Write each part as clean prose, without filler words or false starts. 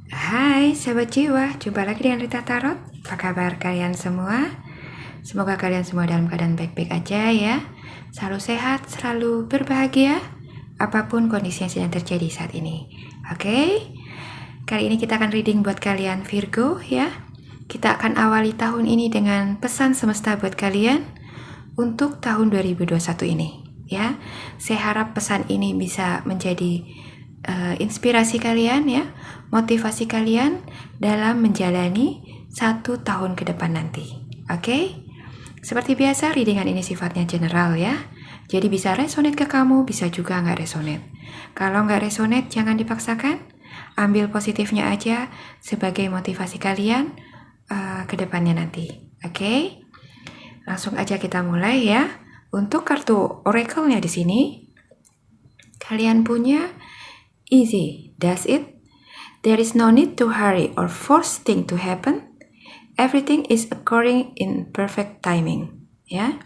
Hai sahabat jiwa, jumpa lagi dengan Rita Tarot. Apa kabar kalian semua? Semoga kalian semua dalam keadaan baik-baik aja ya. Selalu sehat, selalu berbahagia, apapun kondisi yang sedang terjadi saat ini. Oke? Kali ini kita akan reading buat kalian Virgo ya. Kita akan awali tahun ini dengan pesan semesta buat kalian untuk tahun 2021 ini ya. Saya harap pesan ini bisa menjadi inspirasi kalian ya, motivasi kalian dalam menjalani 1 tahun ke depan nanti. Oke? Seperti biasa, readingan ini sifatnya general ya. Jadi bisa resonate ke kamu, bisa juga nggak resonate. Kalau nggak resonate, jangan dipaksakan. Ambil positifnya aja sebagai motivasi kalian ke depannya nanti. Oke? Langsung aja kita mulai ya. Untuk kartu oracle-nya di sini, kalian punya easy, does it? There is no need to hurry or force things to happen. Everything is occurring in perfect timing. Ya.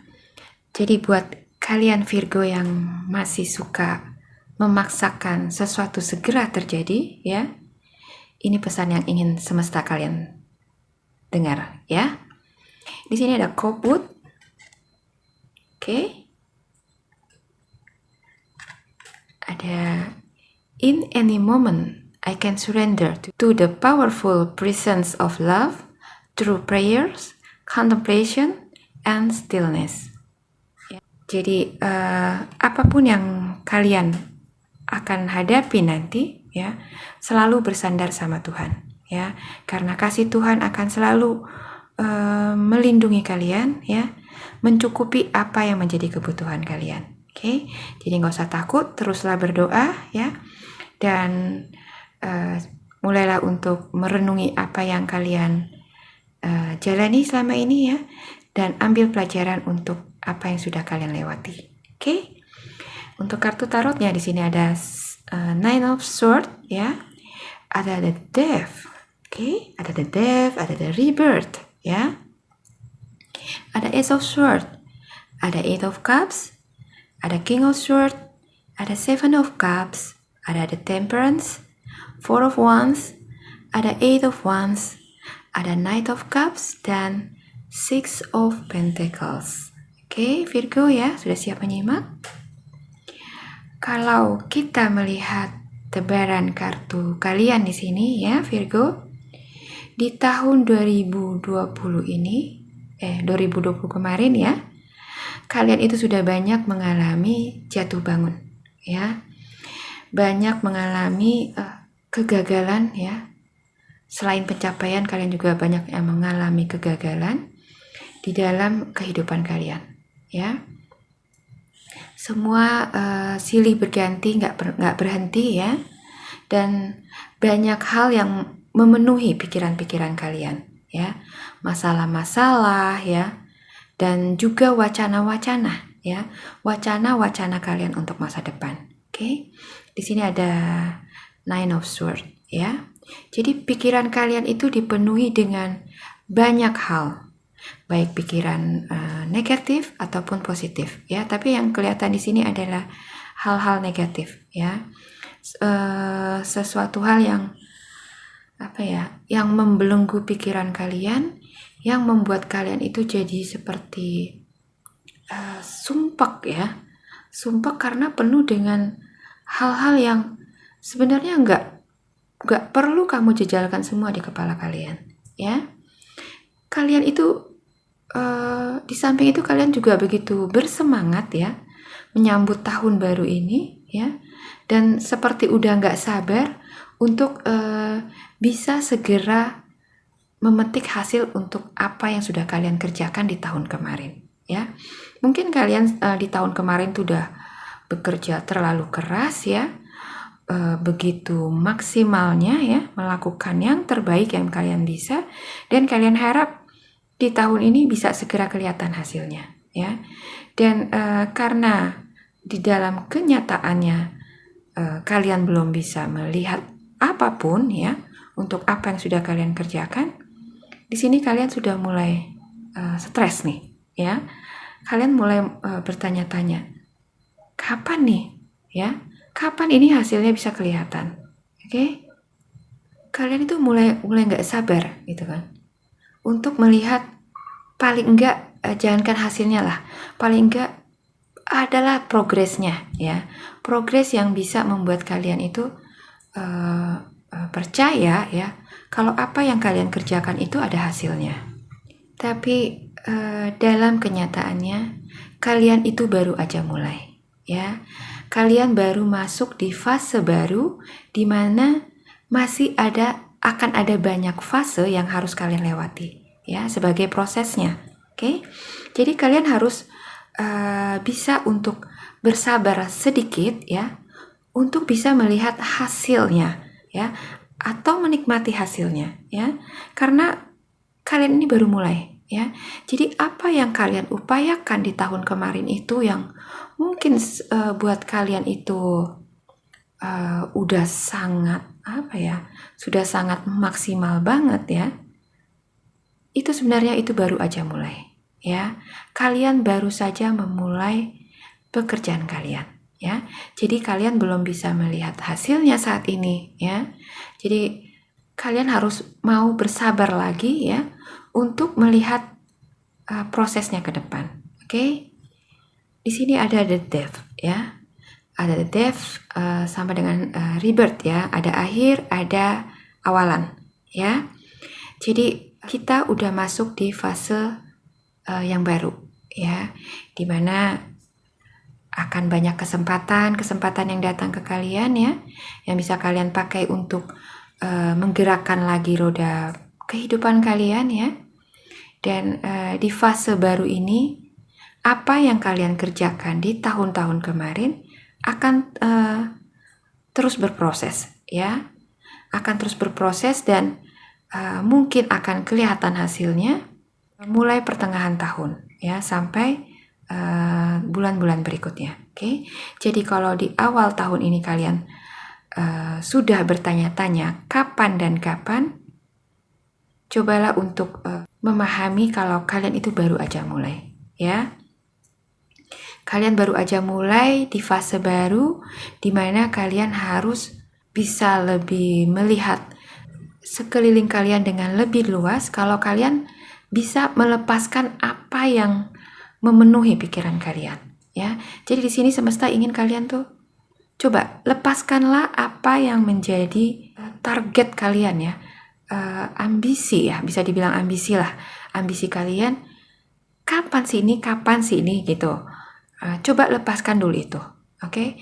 Jadi buat kalian Virgo yang masih suka memaksakan sesuatu segera terjadi, ya. Ini pesan yang ingin semesta kalian dengar, ya. Di sini ada Copwood. Oke. Ada in any moment I can surrender to the powerful presence of love through prayers, contemplation, and stillness. Jadi apapun yang kalian akan hadapi nanti ya, selalu bersandar sama Tuhan ya, karena kasih Tuhan akan selalu melindungi kalian ya, mencukupi apa yang menjadi kebutuhan kalian. Oke, jadi nggak usah takut, teruslah berdoa ya, dan mulailah untuk merenungi apa yang kalian jalani selama ini ya, dan ambil pelajaran untuk apa yang sudah kalian lewati. Oke. Untuk kartu tarotnya di sini ada Nine of Swords ya. Ada the Death. Oke, ada the Death, ada the Rebirth ya. Ada Ace of Swords, ada Eight of Cups, ada King of Swords, ada Seven of Cups, ada the Temperance, Four of Wands, ada Eight of Wands, ada Knight of Cups, dan Six of Pentacles. Oke, Virgo ya, sudah siap menyimak? Kalau kita melihat tebaran kartu kalian di sini ya, Virgo, di tahun 2020 ini, 2020 kemarin ya, kalian itu sudah banyak mengalami jatuh bangun ya, banyak mengalami kegagalan ya. Selain pencapaian, kalian juga banyak yang mengalami kegagalan di dalam kehidupan kalian ya. Semua silih berganti, nggak berhenti ya, dan banyak hal yang memenuhi pikiran-pikiran kalian ya, masalah-masalah ya, dan juga wacana-wacana ya, wacana-wacana kalian untuk masa depan. Oke, di sini ada Nine of Swords ya. Jadi pikiran kalian itu dipenuhi dengan banyak hal, baik pikiran negatif ataupun positif ya. Tapi yang kelihatan di sini adalah hal-hal negatif ya, sesuatu hal yang yang membelenggu pikiran kalian, yang membuat kalian itu jadi seperti sumpek ya, sumpek karena penuh dengan hal-hal yang sebenarnya nggak perlu kamu jejalkan semua di kepala kalian ya. Kalian itu di samping itu kalian juga begitu bersemangat ya menyambut tahun baru ini ya, dan seperti udah nggak sabar untuk bisa segera memetik hasil untuk apa yang sudah kalian kerjakan di tahun kemarin ya. Mungkin kalian di tahun kemarin tuh udah bekerja terlalu keras ya, begitu maksimalnya ya, melakukan yang terbaik yang kalian bisa, dan kalian harap di tahun ini bisa segera kelihatan hasilnya ya. Dan karena di dalam kenyataannya kalian belum bisa melihat apapun ya untuk apa yang sudah kalian kerjakan, di sini kalian sudah mulai stres nih ya. Kalian mulai bertanya-tanya, kapan nih ya, kapan ini hasilnya bisa kelihatan. Oke. kalian itu mulai nggak sabar gitu kan, untuk melihat paling enggak jangankan hasilnya lah, paling enggak adalah progresnya ya, progres yang bisa membuat kalian itu percaya ya kalau apa yang kalian kerjakan itu ada hasilnya. Tapi dalam kenyataannya kalian itu baru aja mulai ya, kalian baru masuk di fase baru di mana masih akan ada banyak fase yang harus kalian lewati ya sebagai prosesnya. Oke, jadi kalian harus bisa untuk bersabar sedikit ya, untuk bisa melihat hasilnya ya, atau menikmati hasilnya ya, karena kalian ini baru mulai ya. Jadi apa yang kalian upayakan di tahun kemarin itu yang mungkin buat kalian itu udah sangat sudah sangat maksimal banget ya, itu sebenarnya itu baru aja mulai ya. Kalian baru saja memulai pekerjaan kalian ya. Jadi kalian belum bisa melihat hasilnya saat ini ya. Jadi kalian harus mau bersabar lagi ya untuk melihat prosesnya ke depan. Oke? Di sini ada the death ya. Ada the death sama dengan rebirth ya. Ada akhir, ada awalan ya. Jadi kita udah masuk di fase yang baru ya, dimana akan banyak kesempatan yang datang ke kalian ya, yang bisa kalian pakai untuk menggerakkan lagi roda kehidupan kalian ya. Dan di fase baru ini, apa yang kalian kerjakan di tahun-tahun kemarin akan terus berproses ya, akan terus berproses dan mungkin akan kelihatan hasilnya mulai pertengahan tahun ya sampai bulan-bulan berikutnya. Oke, jadi kalau di awal tahun ini kalian sudah bertanya-tanya kapan dan kapan, cobalah untuk memahami kalau kalian itu baru aja mulai ya. Kalian baru aja mulai di fase baru di mana kalian harus bisa lebih melihat sekeliling kalian dengan lebih luas. Kalau kalian bisa melepaskan apa yang memenuhi pikiran kalian ya. Jadi di sini semesta ingin kalian tuh coba lepaskanlah apa yang menjadi target kalian ya, ambisi ya, bisa dibilang ambisi lah, ambisi kalian kapan sih ini gitu. Coba lepaskan dulu itu. Oke?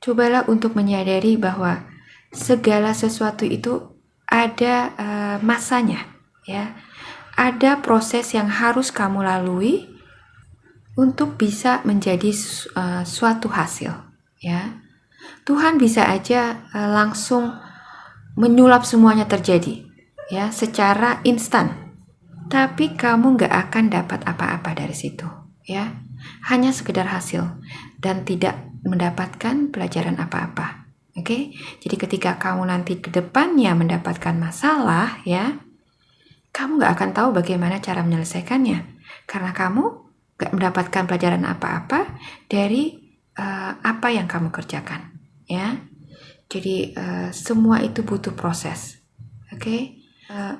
Cobalah untuk menyadari bahwa segala sesuatu itu ada masanya ya. Ada proses yang harus kamu lalui untuk bisa menjadi suatu hasil ya. Tuhan bisa aja langsung menyulap semuanya terjadi ya secara instan, tapi kamu gak akan dapat apa-apa dari situ ya, hanya sekedar hasil dan tidak mendapatkan pelajaran apa-apa. Oke, jadi ketika kamu nanti ke depannya mendapatkan masalah ya, kamu gak akan tahu bagaimana cara menyelesaikannya, karena kamu gak mendapatkan pelajaran apa-apa dari apa yang kamu kerjakan ya. Jadi semua itu butuh proses. Oke?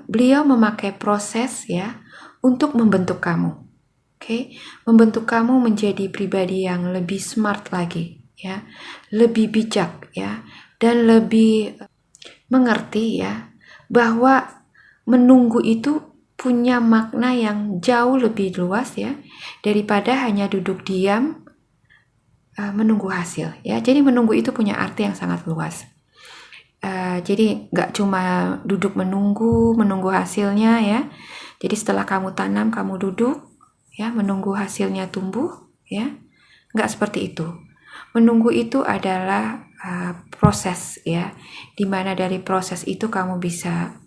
Beliau memakai proses ya untuk membentuk kamu. Oke? Membentuk kamu menjadi pribadi yang lebih smart lagi ya, lebih bijak ya, dan lebih mengerti ya bahwa menunggu itu punya makna yang jauh lebih luas ya daripada hanya duduk diam menunggu hasil ya. Jadi menunggu itu punya arti yang sangat luas. Jadi nggak cuma duduk menunggu hasilnya ya. Jadi setelah kamu tanam kamu duduk ya menunggu hasilnya tumbuh ya. Nggak seperti itu. Menunggu itu adalah proses ya, dimana dari proses itu kamu bisa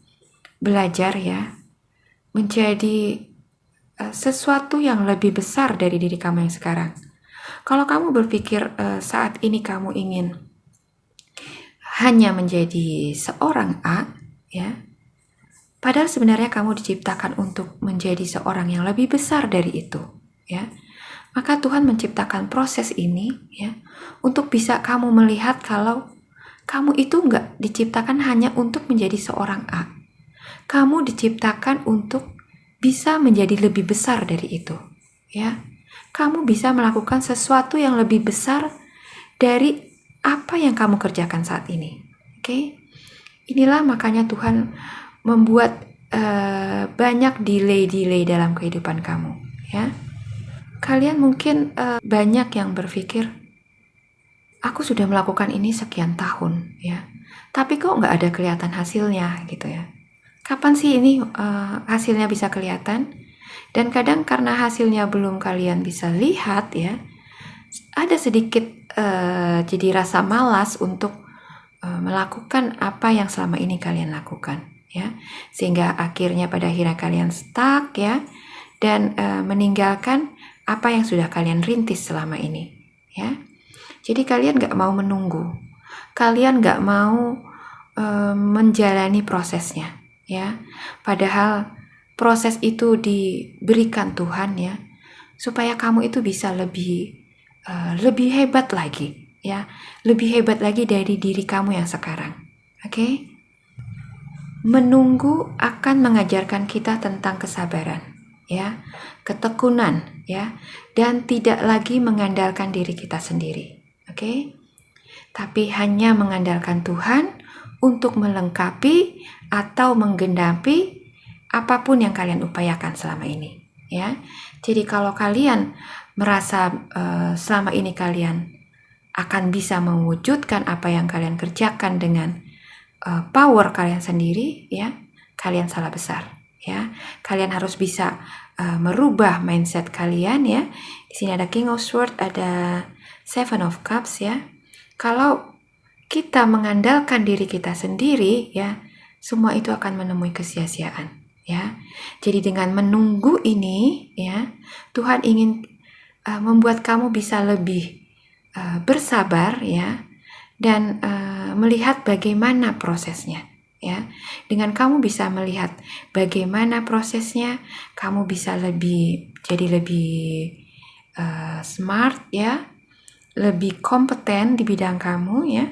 belajar ya menjadi sesuatu yang lebih besar dari diri kamu yang sekarang. Kalau kamu berpikir saat ini kamu ingin hanya menjadi seorang A ya, padahal sebenarnya kamu diciptakan untuk menjadi seorang yang lebih besar dari itu ya. Maka Tuhan menciptakan proses ini ya untuk bisa kamu melihat kalau Kamu itu nggak diciptakan hanya untuk menjadi seorang A. Kamu diciptakan untuk bisa menjadi lebih besar dari itu, ya. Kamu bisa melakukan sesuatu yang lebih besar dari apa yang kamu kerjakan saat ini. Oke? Inilah makanya Tuhan membuat banyak delay dalam kehidupan kamu, ya. Kalian mungkin banyak yang berpikir, aku sudah melakukan ini sekian tahun, ya. Tapi kok nggak ada kelihatan hasilnya, gitu ya. Kapan sih ini hasilnya bisa kelihatan? Dan kadang karena hasilnya belum kalian bisa lihat, ya, ada sedikit jadi rasa malas untuk melakukan apa yang selama ini kalian lakukan, ya, sehingga pada akhirnya kalian stuck, ya, dan meninggalkan apa yang sudah kalian rintis selama ini, ya. Jadi kalian nggak mau menunggu, kalian nggak mau menjalani prosesnya, ya. Padahal proses itu diberikan Tuhan, ya, supaya kamu itu bisa lebih hebat lagi, ya, lebih hebat lagi dari diri kamu yang sekarang. Oke? Menunggu akan mengajarkan kita tentang kesabaran, ya, ketekunan, ya, dan tidak lagi mengandalkan diri kita sendiri. Oke? Tapi hanya mengandalkan Tuhan untuk melengkapi atau menggenapi apapun yang kalian upayakan selama ini, ya. Jadi kalau kalian merasa selama ini kalian akan bisa mewujudkan apa yang kalian kerjakan dengan power kalian sendiri, ya, kalian salah besar, ya. Kalian harus bisa merubah mindset kalian, ya. Di sini ada King of Swords, ada Seven of Cups, ya. Kalau kita mengandalkan diri kita sendiri, ya, semua itu akan menemui kesia-siaan, ya. Jadi dengan menunggu ini, ya, Tuhan ingin membuat kamu bisa lebih bersabar, ya, dan melihat bagaimana prosesnya, ya. Dengan kamu bisa melihat bagaimana prosesnya, kamu bisa jadi lebih smart, ya, lebih kompeten di bidang kamu, ya.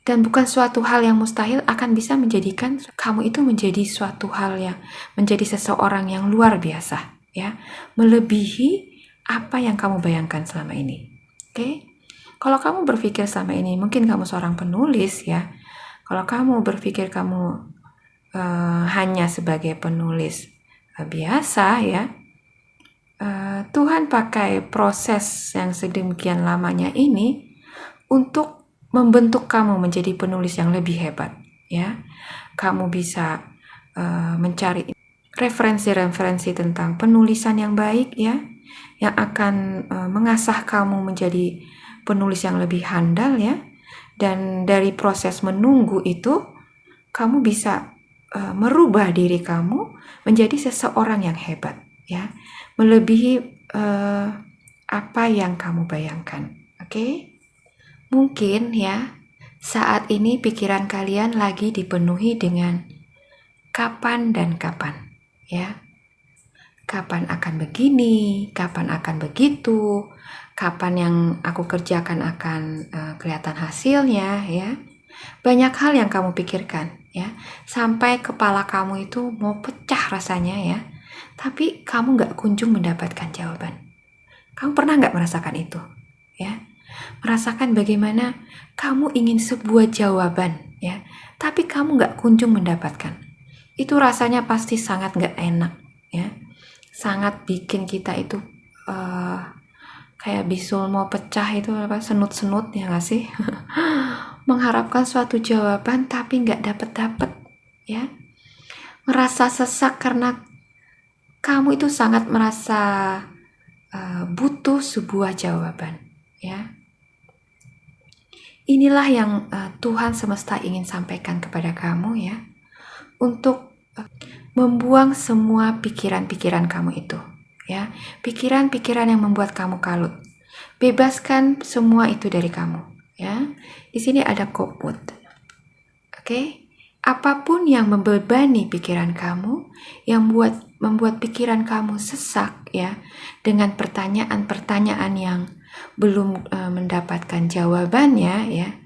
Dan bukan suatu hal yang mustahil akan bisa menjadikan kamu itu menjadi suatu hal yang menjadi seseorang yang luar biasa, ya, melebihi apa yang kamu bayangkan selama ini. Oke? Kalau kamu berpikir selama ini mungkin kamu seorang penulis, ya. Kalau kamu berpikir kamu hanya sebagai penulis biasa, ya, Tuhan pakai proses yang sedemikian lamanya ini untuk membentuk kamu menjadi penulis yang lebih hebat, ya. Kamu bisa mencari referensi-referensi tentang penulisan yang baik, ya, yang akan mengasah kamu menjadi penulis yang lebih handal, ya. Dan dari proses menunggu itu kamu bisa merubah diri kamu menjadi seseorang yang hebat, ya, melebihi apa yang kamu bayangkan. Oke? Mungkin, ya, saat ini pikiran kalian lagi dipenuhi dengan kapan dan kapan, ya. Kapan akan begini, kapan akan begitu, kapan yang aku kerjakan akan kelihatan hasilnya, ya. Banyak hal yang kamu pikirkan, ya, sampai kepala kamu itu mau pecah rasanya, ya. Tapi kamu nggak kunjung mendapatkan jawaban. Kamu pernah nggak merasakan itu, ya? Merasakan bagaimana kamu ingin sebuah jawaban, ya, tapi kamu nggak kunjung mendapatkan. Itu rasanya pasti sangat nggak enak, ya. Sangat bikin kita itu kayak bisul mau pecah itu, senut-senut, ya nggak sih? Mengharapkan suatu jawaban tapi nggak dapet-dapet, ya. Merasa sesak karena kamu itu sangat merasa butuh sebuah jawaban, ya. Inilah yang Tuhan semesta ingin sampaikan kepada kamu, ya, untuk membuang semua pikiran-pikiran kamu itu, ya, pikiran-pikiran yang membuat kamu kalut. Bebaskan semua itu dari kamu, ya. Di sini ada Koput. Oke? Apapun yang membebani pikiran kamu, yang membuat pikiran kamu sesak, ya, dengan pertanyaan-pertanyaan yang belum mendapatkan jawabannya, ya.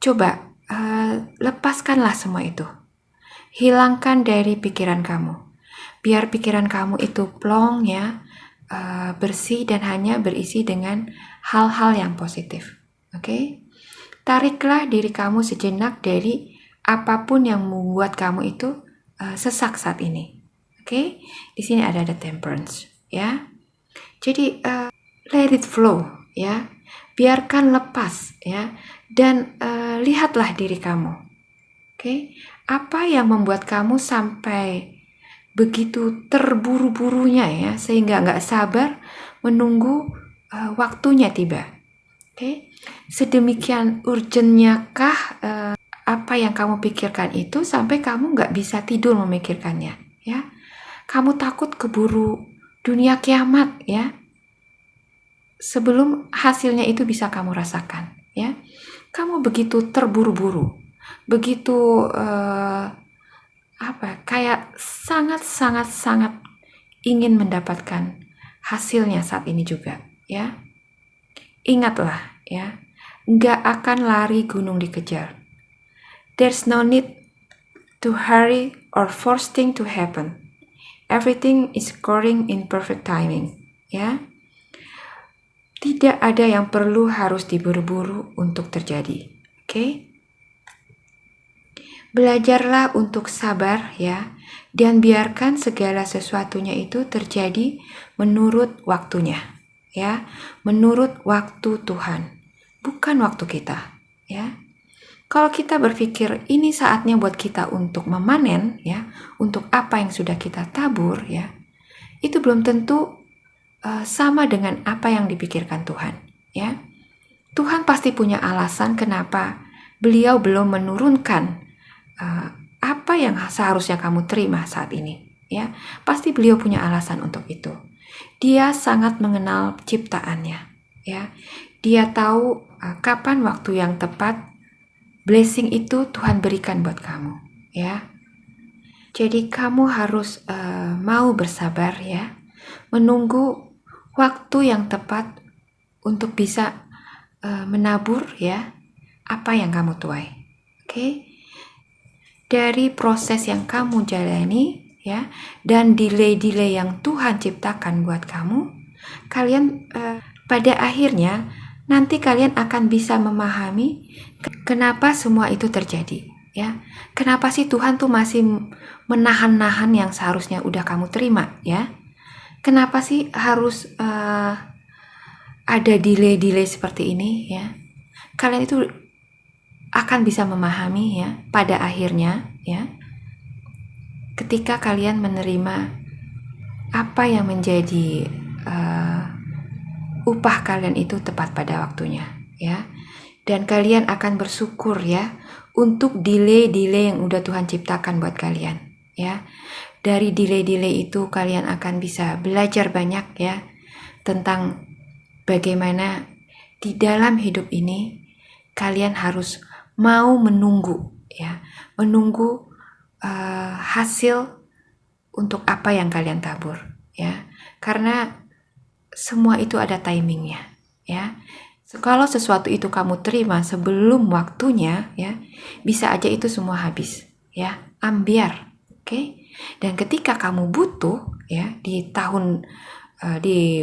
Coba lepaskanlah semua itu. Hilangkan dari pikiran kamu. Biar pikiran kamu itu plong ya, bersih dan hanya berisi dengan hal-hal yang positif. Oke? Tariklah diri kamu sejenak dari apapun yang membuat kamu itu sesak saat ini. Oke? Di sini ada the temperance ya. Jadi let it flow ya. Biarkan lepas ya, dan lihatlah diri kamu. Oke? Apa yang membuat kamu sampai begitu terburu-burunya ya, sehingga nggak sabar menunggu waktunya tiba. Oke? Sedemikian urgentnya kah apa yang kamu pikirkan itu sampai kamu nggak bisa tidur memikirkannya ya. Kamu takut keburu dunia kiamat ya, sebelum hasilnya itu bisa kamu rasakan ya. Kamu begitu terburu-buru, begitu kayak sangat ingin mendapatkan hasilnya saat ini juga ya. Ingatlah ya, nggak akan lari gunung dikejar. There's no need to hurry or force things to happen. Everything is occurring in perfect timing ya. Tidak ada yang perlu harus diburu-buru untuk terjadi. Oke? Belajarlah untuk sabar ya, dan biarkan segala sesuatunya itu terjadi menurut waktunya ya, menurut waktu Tuhan, bukan waktu kita ya. Kalau kita berpikir ini saatnya buat kita untuk memanen ya, untuk apa yang sudah kita tabur ya, itu belum tentu sama dengan apa yang dipikirkan Tuhan ya. Tuhan pasti punya alasan kenapa beliau belum menurunkan apa yang seharusnya kamu terima saat ini ya. Pasti beliau punya alasan untuk itu. Dia sangat mengenal ciptaannya ya. Dia tahu kapan waktu yang tepat blessing itu Tuhan berikan buat kamu ya. Jadi kamu harus mau bersabar ya, menunggu waktu yang tepat untuk bisa menabur ya apa yang kamu tuai. Oke? Dari proses yang kamu jalani ya, dan delay-delay yang Tuhan ciptakan buat kamu, kalian pada akhirnya nanti kalian akan bisa memahami kenapa semua itu terjadi ya. Kenapa sih Tuhan tuh masih menahan-nahan yang seharusnya udah kamu terima ya. Kenapa sih harus ada delay-delay seperti ini ya. Kalian itu akan bisa memahami ya pada akhirnya ya, ketika kalian menerima apa yang menjadi upah kalian itu tepat pada waktunya ya. Dan kalian akan bersyukur ya untuk delay-delay yang udah Tuhan ciptakan buat kalian ya. Dari delay-delay itu kalian akan bisa belajar banyak ya tentang bagaimana di dalam hidup ini kalian harus mau menunggu ya, menunggu hasil untuk apa yang kalian tabur ya. Karena semua itu ada timingnya ya. Kalau sesuatu itu kamu terima sebelum waktunya ya, bisa aja itu semua habis ya, ambiar. Oke? Dan ketika kamu butuh ya di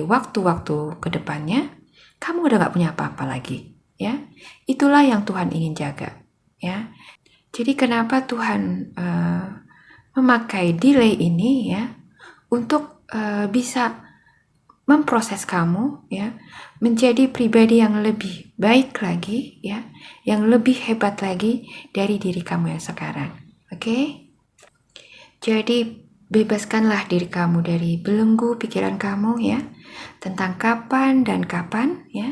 waktu-waktu kedepannya, kamu udah gak punya apa-apa lagi ya. Itulah yang Tuhan ingin jaga ya. Jadi kenapa Tuhan memakai delay ini ya, untuk bisa memproses kamu ya menjadi pribadi yang lebih baik lagi ya, yang lebih hebat lagi dari diri kamu yang sekarang. Oke? Jadi bebaskanlah diri kamu dari belenggu pikiran kamu ya tentang kapan ya,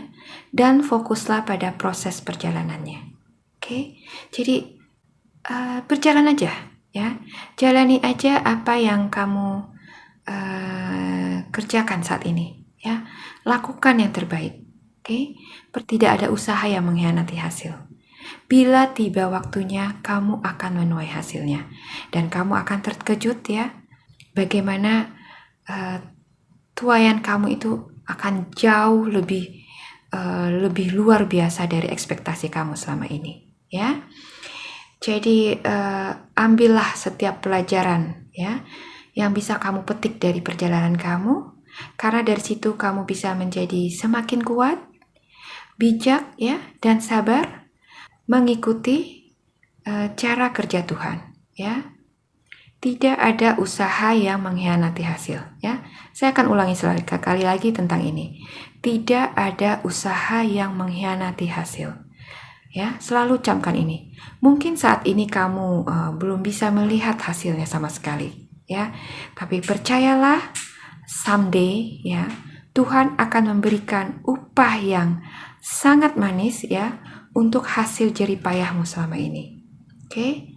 dan fokuslah pada proses perjalanannya. Oke? Jadi berjalan aja ya, jalani aja apa yang kamu kerjakan saat ini ya, lakukan yang terbaik. Oke? Tidak ada usaha yang mengkhianati hasil. Bila tiba waktunya, kamu akan menuai hasilnya dan kamu akan terkejut ya bagaimana tuaian kamu itu akan jauh lebih luar biasa dari ekspektasi kamu selama ini ya. Jadi ambillah setiap pelajaran ya yang bisa kamu petik dari perjalanan kamu, karena dari situ kamu bisa menjadi semakin kuat, bijak ya, dan sabar mengikuti cara kerja Tuhan ya. Tidak ada usaha yang mengkhianati hasil ya. Saya akan ulangi sekali lagi tentang ini. Tidak ada usaha yang mengkhianati hasil. Ya, selalu camkan ini. Mungkin saat ini kamu belum bisa melihat hasilnya sama sekali, ya. Tapi percayalah, someday ya, Tuhan akan memberikan upah yang sangat manis ya untuk hasil jerih payahmu selama ini. Oke?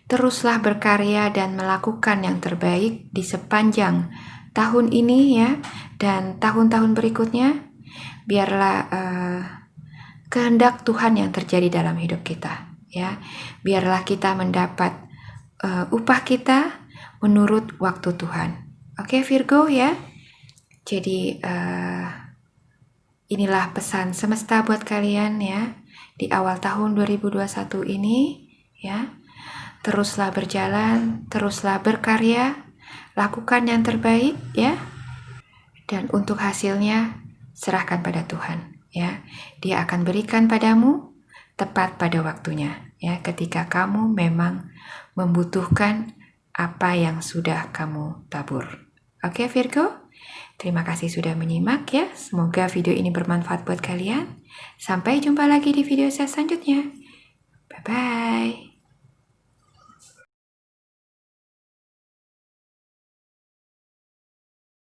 Teruslah berkarya dan melakukan yang terbaik di sepanjang tahun ini ya, dan tahun-tahun berikutnya. Biarlah kehendak Tuhan yang terjadi dalam hidup kita ya. Biarlah kita mendapat upah kita menurut waktu Tuhan. Oke Virgo ya. Jadi inilah pesan semesta buat kalian ya di awal tahun 2021 ini ya. Teruslah berjalan, teruslah berkarya, lakukan yang terbaik ya. Dan untuk hasilnya serahkan pada Tuhan. Ya, Dia akan berikan padamu tepat pada waktunya ya, ketika kamu memang membutuhkan apa yang sudah kamu tabur. Oke Virgo, terima kasih sudah menyimak ya. Semoga video ini bermanfaat buat kalian. Sampai jumpa lagi di video saya selanjutnya. Bye bye.